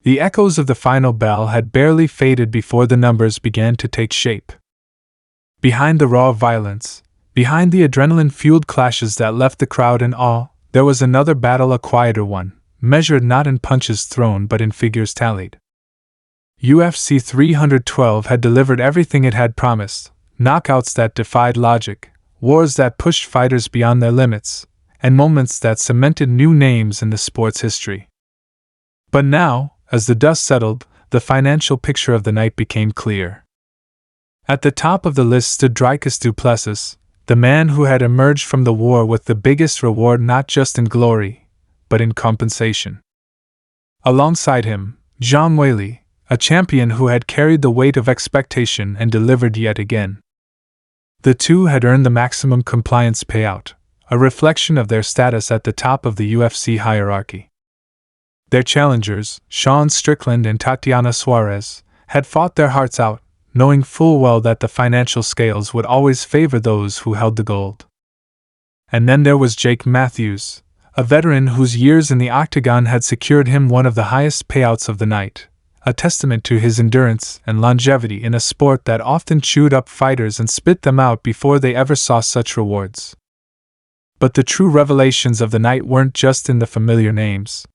The echoes of the final bell had barely faded before the numbers began to take shape. Behind the raw violence, behind the adrenaline-fueled clashes that left the crowd in awe, there was another battle, a quieter one, measured not in punches thrown but in figures tallied. UFC 312 had delivered everything it had promised: knockouts that defied logic, wars that pushed fighters beyond their limits, and moments that cemented new names in the sport's history. But now, as the dust settled, the financial picture of the night became clear. At the top of the list stood Dricus du Plessis, the man who had emerged from the war with the biggest reward, not just in glory, but in compensation. Alongside him, Jean Whaley, a champion who had carried the weight of expectation and delivered yet again. The two had earned the maximum compliance payout, a reflection of their status at the top of the UFC hierarchy. Their challengers, Sean Strickland and Tatiana Suarez, had fought their hearts out, knowing full well that the financial scales would always favor those who held the gold. And then there was Jake Matthews, a veteran whose years in the octagon had secured him one of the highest payouts of the night, a testament to his endurance and longevity in a sport that often chewed up fighters and spit them out before they ever saw such rewards. But the true revelations of the night weren't just in the familiar names.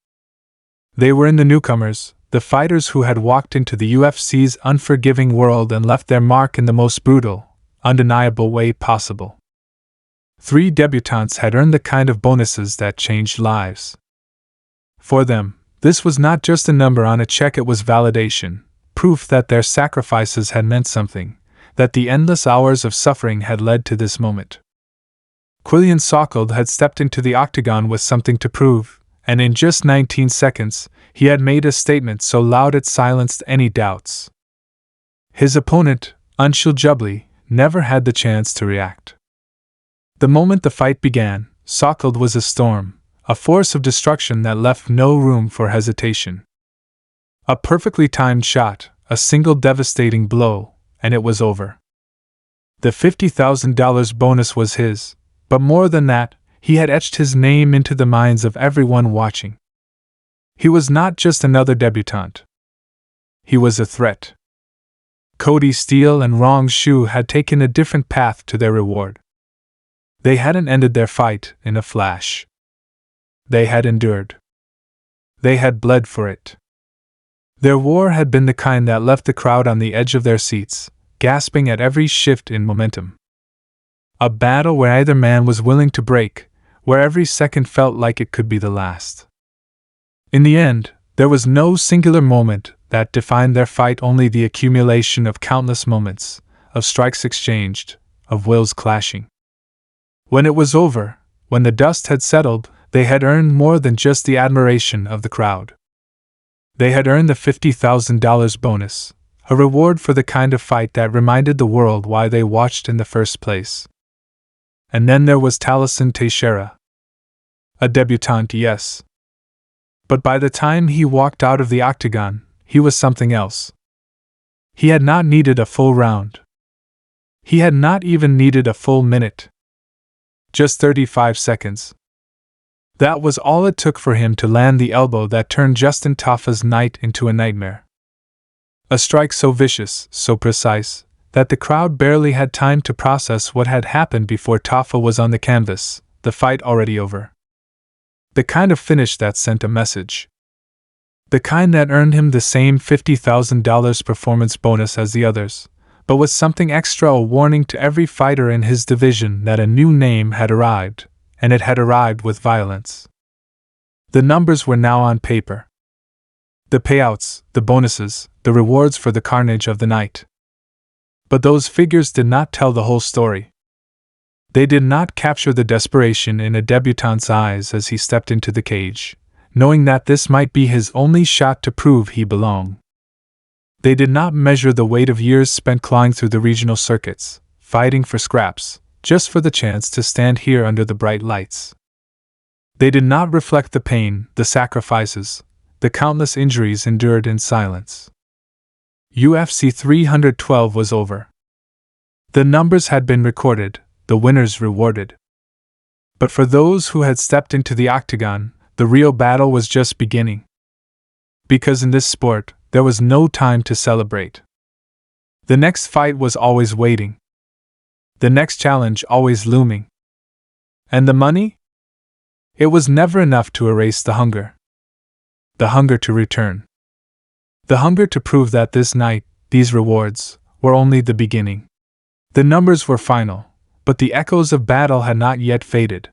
They were in the newcomers, the fighters who had walked into the UFC's unforgiving world and left their mark in the most brutal, undeniable way possible. 3 debutantes had earned the kind of bonuses that changed lives. For them, this was not just a number on a check, it was validation, proof that their sacrifices had meant something, that the endless hours of suffering had led to this moment. Quillian Sockeld had stepped into the octagon with something to prove, and in just 19 seconds, he had made a statement so loud it silenced any doubts. His opponent, Anshul Jubli, never had the chance to react. The moment the fight began, Sockeld was a storm, a force of destruction that left no room for hesitation. A perfectly timed shot, a single devastating blow, and it was over. The $50,000 bonus was his, but more than that, he had etched his name into the minds of everyone watching. He was not just another debutante. He was a threat. Cody Steele and Rong Shu had taken a different path to their reward. They hadn't ended their fight in a flash. They had endured. They had bled for it. Their war had been the kind that left the crowd on the edge of their seats, gasping at every shift in momentum. A battle where either man was willing to break, where every second felt like it could be the last. In the end, there was no singular moment that defined their fight, only the accumulation of countless moments, of strikes exchanged, of wills clashing. When it was over, when the dust had settled, they had earned more than just the admiration of the crowd. They had earned the $50,000 bonus, a reward for the kind of fight that reminded the world why they watched in the first place. And then there was Taliesin Teixeira. A debutante, yes. But by the time he walked out of the octagon, he was something else. He had not needed a full round. He had not even needed a full minute. Just 35 seconds. That was all it took for him to land the elbow that turned Justin Tafa's night into a nightmare. A strike so vicious, so precise, that the crowd barely had time to process what had happened before Tafa was on the canvas, the fight already over. The kind of finish that sent a message. The kind that earned him the same $50,000 performance bonus as the others, but with something extra, a warning to every fighter in his division that a new name had arrived, and it had arrived with violence. The numbers were now on paper. The payouts, the bonuses, the rewards for the carnage of the night. But those figures did not tell the whole story. They did not capture the desperation in a debutante's eyes as he stepped into the cage, knowing that this might be his only shot to prove he belonged. They did not measure the weight of years spent clawing through the regional circuits, fighting for scraps, just for the chance to stand here under the bright lights. They did not reflect the pain, the sacrifices, the countless injuries endured in silence. UFC 312 was over. The numbers had been recorded, the winners rewarded. But for those who had stepped into the octagon, the real battle was just beginning. Because in this sport, there was no time to celebrate. The next fight was always waiting. The next challenge always looming. And the money? It was never enough to erase the hunger. The hunger to return. The hunger to prove that this night, these rewards, were only the beginning. The numbers were final, but the echoes of battle had not yet faded.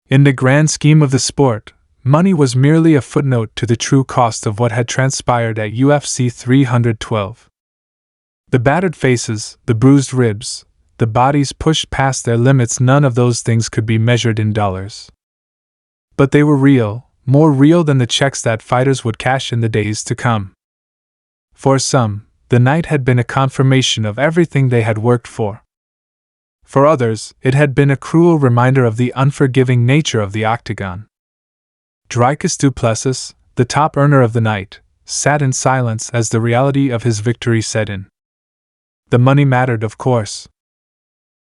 In the grand scheme of the sport, money was merely a footnote to the true cost of what had transpired at UFC 312. The battered faces, the bruised ribs, the bodies pushed past their limits, none of those things could be measured in dollars. But they were real, more real than the checks that fighters would cash in the days to come. For some, the night had been a confirmation of everything they had worked for. For others, it had been a cruel reminder of the unforgiving nature of the octagon. Dricus du Plessis, the top earner of the night, sat in silence as the reality of his victory set in. The money mattered, of course.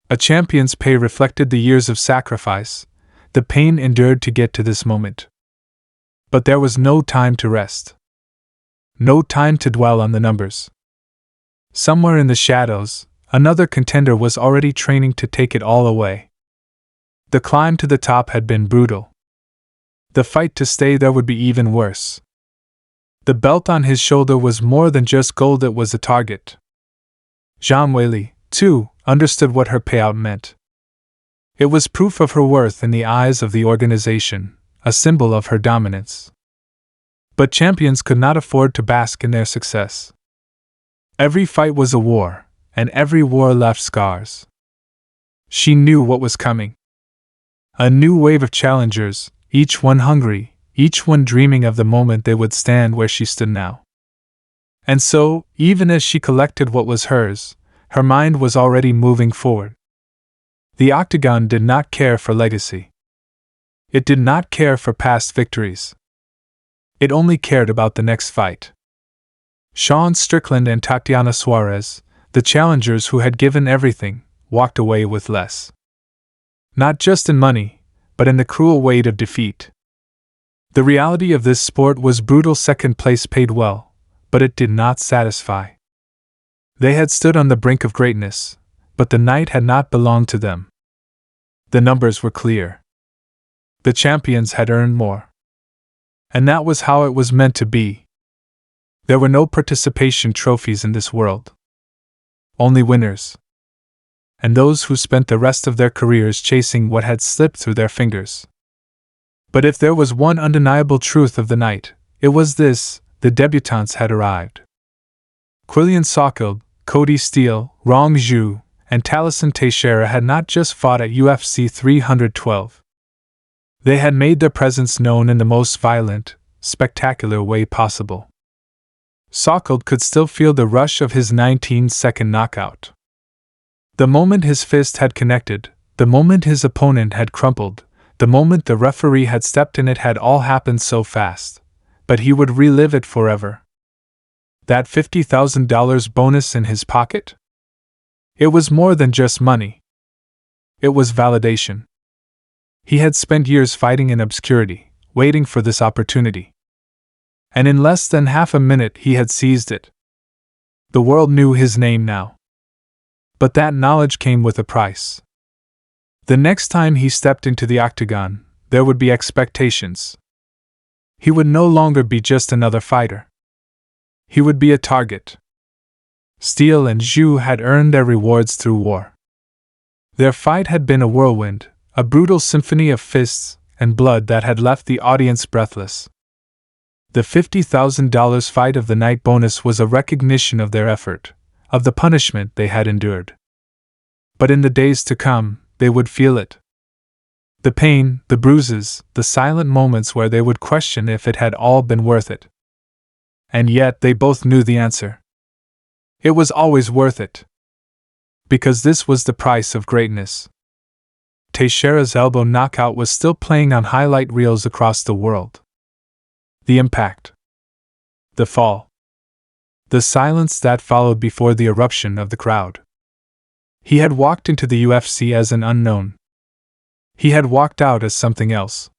A champion's pay reflected the years of sacrifice, the pain endured to get to this moment. But there was no time to rest. No time to dwell on the numbers. Somewhere in the shadows, another contender was already training to take it all away. The climb to the top had been brutal. The fight to stay there would be even worse. The belt on his shoulder was more than just gold, it was a target. Zhang Weili, too, understood what her payout meant. It was proof of her worth in the eyes of the organization, a symbol of her dominance. But champions could not afford to bask in their success. Every fight was a war, and every war left scars. She knew what was coming. A new wave of challengers, each one hungry, each one dreaming of the moment they would stand where she stood now. And so, even as she collected what was hers, her mind was already moving forward. The octagon did not care for legacy. It did not care for past victories. It only cared about the next fight. Sean Strickland and Tatiana Suarez, the challengers who had given everything, walked away with less. Not just in money, but in the cruel weight of defeat. The reality of this sport was brutal. Second place paid well, but it did not satisfy. They had stood on the brink of greatness, but the night had not belonged to them. The numbers were clear. The champions had earned more. And that was how it was meant to be. There were no participation trophies in this world. Only winners. And those who spent the rest of their careers chasing what had slipped through their fingers. But if there was one undeniable truth of the night, it was this: the debutantes had arrived. Quillian Sockeld, Cody Steele, Rong Zhu, and Taliesin Teixeira had not just fought at UFC 312. They had made their presence known in the most violent, spectacular way possible. Sockeld could still feel the rush of his 19-second knockout. The moment his fist had connected, the moment his opponent had crumpled, the moment the referee had stepped in, it had all happened so fast. But he would relive it forever. That $50,000 bonus in his pocket? It was more than just money. It was validation. He had spent years fighting in obscurity, waiting for this opportunity. And in less than half a minute he had seized it. The world knew his name now. But that knowledge came with a price. The next time he stepped into the octagon, there would be expectations. He would no longer be just another fighter. He would be a target. Steele and Zhu had earned their rewards through war. Their fight had been a whirlwind, a brutal symphony of fists and blood that had left the audience breathless. The $50,000 fight of the night bonus was a recognition of their effort, of the punishment they had endured. But in the days to come, they would feel it. The pain, the bruises, the silent moments where they would question if it had all been worth it. And yet they both knew the answer. It was always worth it. Because this was the price of greatness. Teixeira's elbow knockout was still playing on highlight reels across the world. The impact. The fall. The silence that followed before the eruption of the crowd. He had walked into the UFC as an unknown. He had walked out as something else.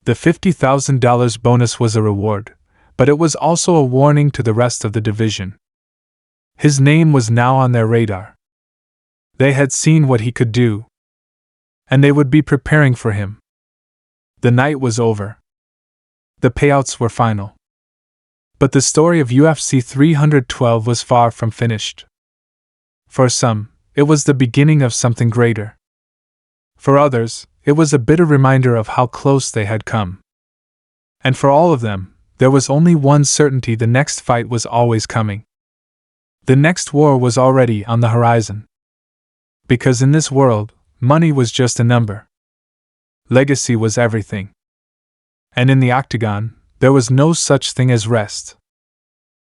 The $50,000 bonus was a reward, but it was also a warning to the rest of the division. His name was now on their radar. They had seen what he could do, and they would be preparing for him. The night was over. The payouts were final. But the story of UFC 312 was far from finished. For some, it was the beginning of something greater. For others, it was a bitter reminder of how close they had come. And for all of them, there was only one certainty: the next fight was always coming. The next war was already on the horizon. Because in this world, money was just a number. Legacy was everything. And in the octagon, there was no such thing as rest.